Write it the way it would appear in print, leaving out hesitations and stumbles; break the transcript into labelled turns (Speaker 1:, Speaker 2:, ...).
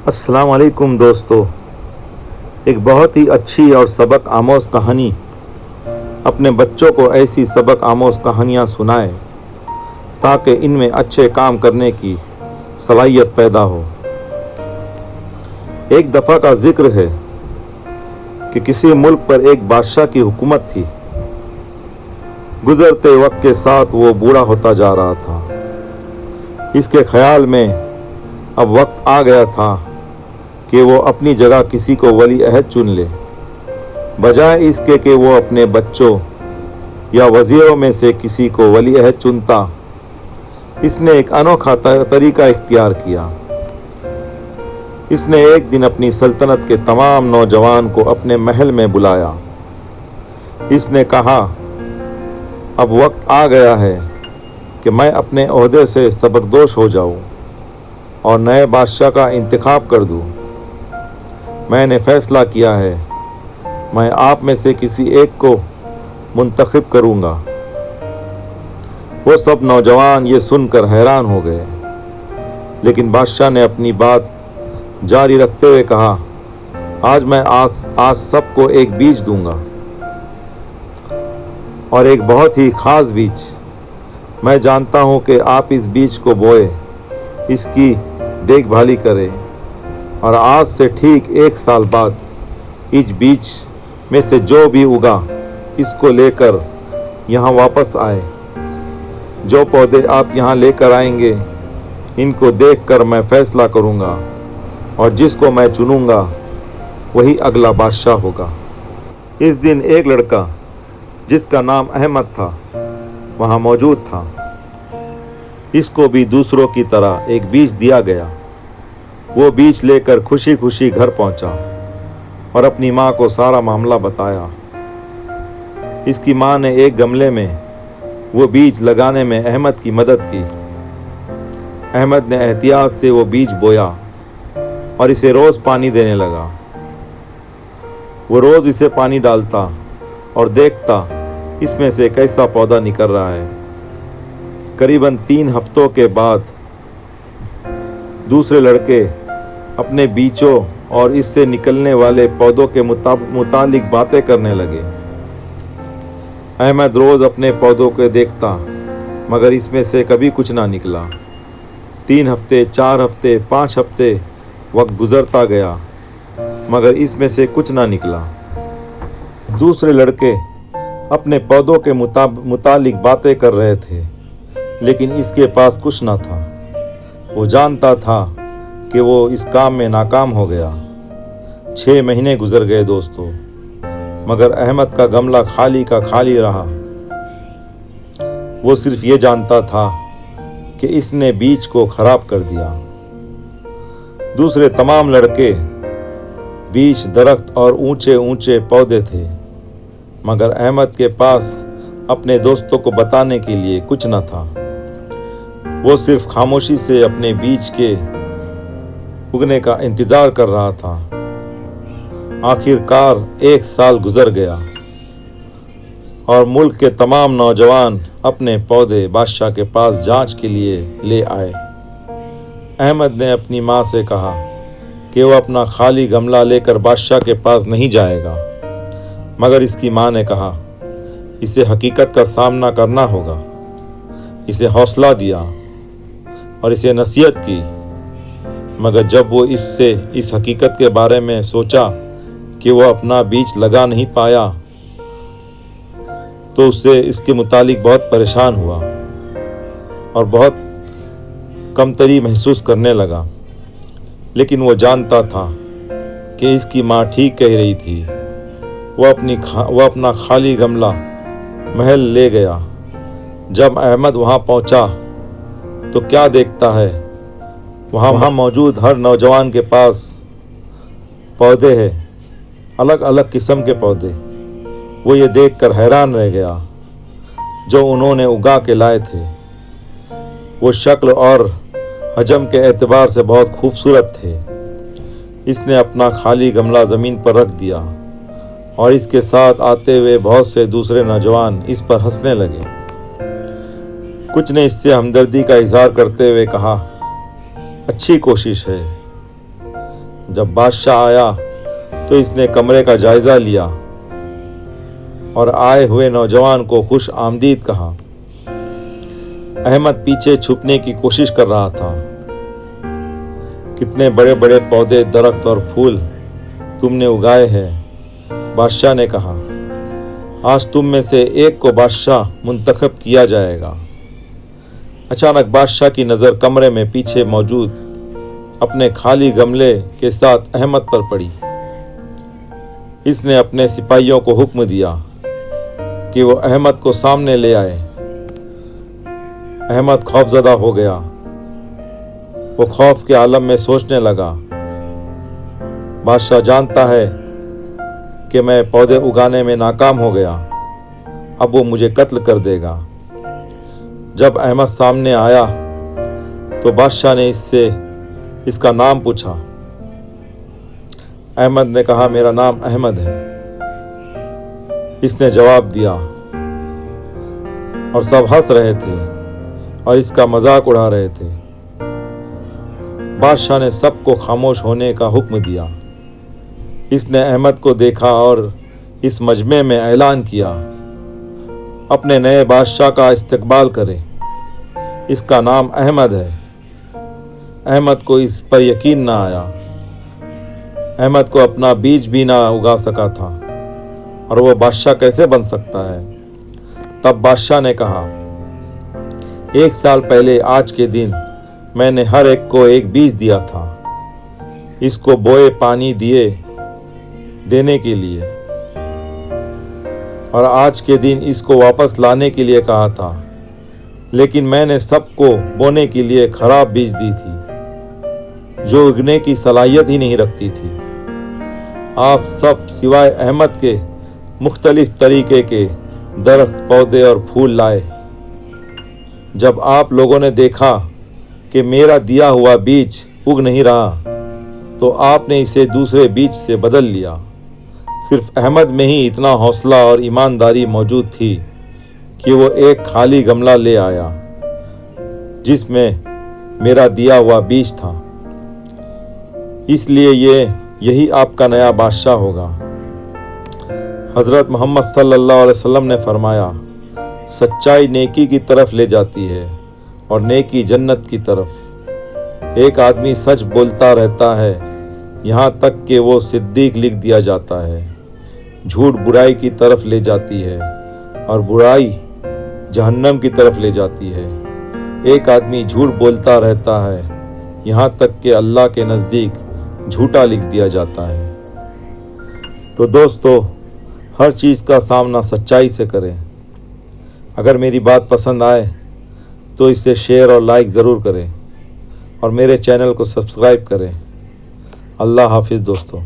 Speaker 1: السلام علیکم دوستو، ایک بہت ہی اچھی اور سبق آموز کہانی اپنے بچوں کو ایسی سبق آموز کہانیاں سنائے تاکہ ان میں اچھے کام کرنے کی صلاحیت پیدا ہو۔ ایک دفعہ کا ذکر ہے کہ کسی ملک پر ایک بادشاہ کی حکومت تھی۔ گزرتے وقت کے ساتھ وہ بوڑھا ہوتا جا رہا تھا۔ اس کے خیال میں اب وقت آ گیا تھا کہ وہ اپنی جگہ کسی کو ولی عہد چن لے، بجائے اس کے کہ وہ اپنے بچوں یا وزیروں میں سے کسی کو ولی عہد چنتا۔ اس نے ایک انوکھا طریقہ اختیار کیا۔ اس نے ایک دن اپنی سلطنت کے تمام نوجوان کو اپنے محل میں بلایا۔ اس نے کہا، اب وقت آ گیا ہے کہ میں اپنے عہدے سے سبکدوش ہو جاؤں اور نئے بادشاہ کا انتخاب کر دوں۔ میں نے فیصلہ کیا ہے، میں آپ میں سے کسی ایک کو منتخب کروں گا۔ وہ سب نوجوان یہ سن کر حیران ہو گئے، لیکن بادشاہ نے اپنی بات جاری رکھتے ہوئے کہا، آج میں آج سب کو ایک بیج دوں گا، اور ایک بہت ہی خاص بیج۔ میں جانتا ہوں کہ آپ اس بیج کو بوئے، اس کی دیکھ بھالی کرے، اور آج سے ٹھیک 1 سال بعد اس بیج میں سے جو بھی اگا اس کو لے کر یہاں واپس آئے۔ جو پودے آپ یہاں لے کر آئیں گے ان کو دیکھ کر میں فیصلہ کروں گا، اور جس کو میں چنوں گا وہی اگلا بادشاہ ہوگا۔ اس دن ایک لڑکا جس کا نام احمد تھا وہاں موجود تھا۔ اس کو بھی دوسروں کی طرح ایک بیج دیا گیا۔ وہ بیج لے کر خوشی خوشی گھر پہنچا اور اپنی ماں کو سارا معاملہ بتایا۔ اس کی ماں نے ایک گملے میں وہ بیج لگانے میں احمد کی مدد کی۔ احمد نے احتیاط سے وہ بیج بویا اور اسے روز پانی دینے لگا۔ وہ روز اسے پانی ڈالتا اور دیکھتا اس میں سے کیسا پودا نکل رہا ہے۔ قریباً 3 ہفتوں کے بعد دوسرے لڑکے اپنے بیچوں اور اس سے نکلنے والے پودوں کے متعلق باتیں کرنے لگے۔ احمد روز اپنے پودوں کو دیکھتا مگر اس میں سے کبھی کچھ نہ نکلا۔ 3 ہفتے، 4 ہفتے، 5 ہفتے وقت گزرتا گیا مگر اس میں سے کچھ نہ نکلا۔ دوسرے لڑکے اپنے پودوں کے متعلق باتیں کر رہے تھے لیکن اس کے پاس کچھ نہ تھا۔ وہ جانتا تھا کہ وہ اس کام میں ناکام ہو گیا۔ 6 مہینے گزر گئے دوستو، مگر احمد کا گملہ خالی کا خالی رہا۔ وہ صرف یہ جانتا تھا کہ اس نے بیج کو خراب کر دیا۔ دوسرے تمام لڑکے بیج، درخت اور اونچے اونچے پودے تھے، مگر احمد کے پاس اپنے دوستوں کو بتانے کے لیے کچھ نہ تھا۔ وہ صرف خاموشی سے اپنے بیج کے اگنے کا انتظار کر رہا تھا۔ آخر کار 1 سال گزر گیا اور ملک کے تمام نوجوان اپنے پودے بادشاہ کے پاس جانچ کے لیے لے آئے۔ احمد نے اپنی ماں سے کہا کہ وہ اپنا خالی گملہ لے کر بادشاہ کے پاس نہیں جائے گا، مگر اس کی ماں نے کہا، اسے حقیقت کا سامنا کرنا ہوگا۔ اسے حوصلہ دیا اور اسے نصیحت کی، مگر جب وہ اس حقیقت کے بارے میں سوچا کہ وہ اپنا بیج لگا نہیں پایا تو اسے اس کے متعلق بہت پریشان ہوا اور بہت کمتری محسوس کرنے لگا۔ لیکن وہ جانتا تھا کہ اس کی ماں ٹھیک کہہ رہی تھی۔ وہ اپنا خالی گملہ محل لے گیا۔ جب احمد وہاں پہنچا تو کیا دیکھتا ہے، وہاں موجود ہر نوجوان کے پاس پودے ہیں، الگ الگ قسم کے پودے۔ وہ یہ دیکھ کر حیران رہ گیا جو انہوں نے اگا کے لائے تھے۔ وہ شکل اور حجم کے اعتبار سے بہت خوبصورت تھے۔ اس نے اپنا خالی گملہ زمین پر رکھ دیا اور اس کے ساتھ آتے ہوئے بہت سے دوسرے نوجوان اس پر ہنسنے لگے۔ کچھ نے اس سے ہمدردی کا اظہار کرتے ہوئے کہا، اچھی کوشش ہے، جب بادشاہ آیا تو اس نے کمرے کا جائزہ لیا اور آئے ہوئے نوجوان کو خوش آمدید کہا۔ احمد پیچھے چھپنے کی کوشش کر رہا تھا۔ کتنے بڑے بڑے پودے، درخت اور پھول تم نے اگائے ہیں، بادشاہ نے کہا۔ آج تم میں سے ایک کو بادشاہ منتخب کیا جائے گا۔ اچانک بادشاہ کی نظر کمرے میں پیچھے موجود اپنے خالی گملے کے ساتھ احمد پر پڑی۔ اس نے اپنے سپاہیوں کو حکم دیا کہ وہ احمد کو سامنے لے آئے۔ احمد خوفزدہ ہو گیا۔ وہ خوف کے عالم میں سوچنے لگا، بادشاہ جانتا ہے کہ میں پودے اگانے میں ناکام ہو گیا، اب وہ مجھے قتل کر دے گا۔ جب احمد سامنے آیا تو بادشاہ نے اس سے اس کا نام پوچھا۔ احمد نے کہا، میرا نام احمد ہے۔ اس نے جواب دیا اور سب ہنس رہے تھے اور اس کا مذاق اڑا رہے تھے۔ بادشاہ نے سب کو خاموش ہونے کا حکم دیا۔ اس نے احمد کو دیکھا اور اس مجمع میں اعلان کیا، اپنے نئے بادشاہ کا استقبال کرے، اس کا نام احمد ہے۔ احمد کو اس پر یقین نہ آیا۔ احمد کو اپنا بیج بھی نہ اگا سکا تھا اور وہ بادشاہ کیسے بن سکتا ہے؟ تب بادشاہ نے کہا، 1 سال پہلے آج کے دن میں نے ہر ایک کو ایک بیج دیا تھا، اس کو بوئے، پانی دینے کے لیے، اور آج کے دن اس کو واپس لانے کے لیے کہا تھا، لیکن میں نے سب کو بونے کے لیے خراب بیج دی تھی جو اگنے کی صلاحیت ہی نہیں رکھتی تھی۔ آپ سب سوائے احمد کے مختلف طریقے کے درخت، پودے اور پھول لائے۔ جب آپ لوگوں نے دیکھا کہ میرا دیا ہوا بیج اگ نہیں رہا تو آپ نے اسے دوسرے بیج سے بدل لیا۔ صرف احمد میں ہی اتنا حوصلہ اور ایمانداری موجود تھی کہ وہ ایک خالی گملہ لے آیا جس میں میرا دیا ہوا بیج تھا۔ اس لیے یہی آپ کا نیا بادشاہ ہوگا۔ حضرت محمد صلی اللہ علیہ وسلم نے فرمایا، سچائی نیکی کی طرف لے جاتی ہے اور نیکی جنت کی طرف۔ ایک آدمی سچ بولتا رہتا ہے یہاں تک کہ وہ صدیق لکھ دیا جاتا ہے۔ جھوٹ برائی کی طرف لے جاتی ہے اور برائی جہنم کی طرف لے جاتی ہے۔ ایک آدمی جھوٹ بولتا رہتا ہے یہاں تک کہ اللہ کے نزدیک جھوٹا لکھ دیا جاتا ہے۔ تو دوستو، ہر چیز کا سامنا سچائی سے کریں۔ اگر میری بات پسند آئے تو اسے شیئر اور لائک ضرور کریں اور میرے چینل کو سبسکرائب کریں۔ اللہ حافظ دوستو۔